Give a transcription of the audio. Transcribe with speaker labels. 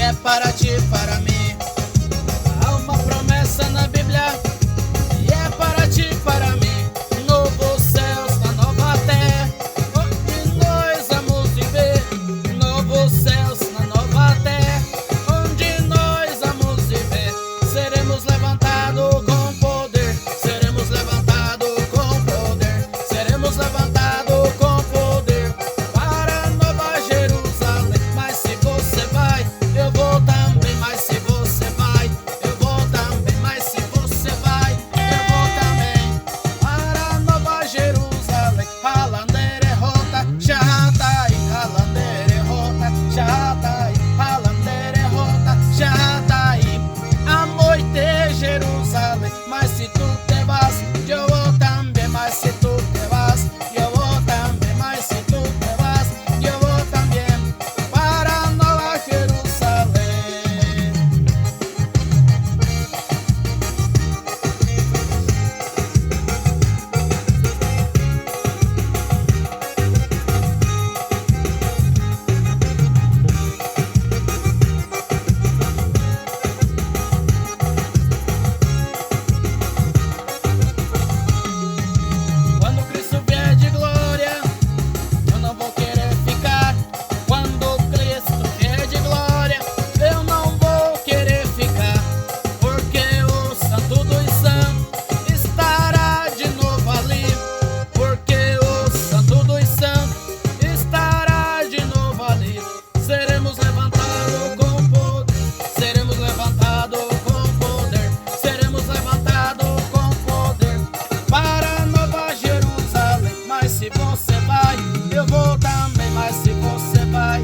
Speaker 1: é para ti e para mim. Há uma promessa na Bíblia e é para ti e para mim. Novos céus na nova terra, onde nós vamos viver. Novos céus na nova terra, onde nós vamos viver. Seremos levantados com poder, seremos levantados com poder, seremos levantados com poder para a Nova Jerusalém. Mas se você vai, eu vou também. Mas se você vai, eu vou também. Mas se você vai, eu vou também para a Nova Jerusalém. Halandere rota, shatai, halandere rota, shatai, halandere rota, shatai. Amoite Jerusalém, mas se tu te vas, eu vou também. Mas se tu te vas, eu vou também. Mas se tu te vas, eu vou também para a Nova Jerusalém. Quando Cristo vier de glória, eu não vou querer ficar. Quando Cristo vier de glória, eu não vou querer ficar. Porque o Santo dos Santos estará de novo ali. Porque o Santo dos Santos estará de novo ali. Seremos levantados com poder, seremos levantados com poder, seremos levantados com poder para a Nova Jerusalém. Mas se você vai, eu vou também. Mas se você vai,